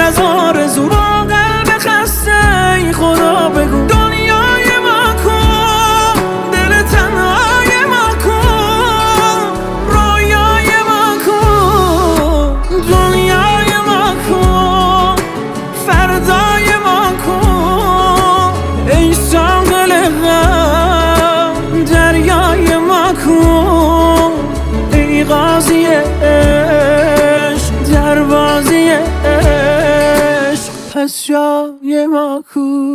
از آرزو با قلب خسته ای خدا بگو دنیای ما کن، دل تنهای ما کن، رویای ما کن، دنیای ما کن، فردای ما کن، ای ساحل غم دریای ما کن، ای قاضی عشق دروازی عشق پس جای ما کو.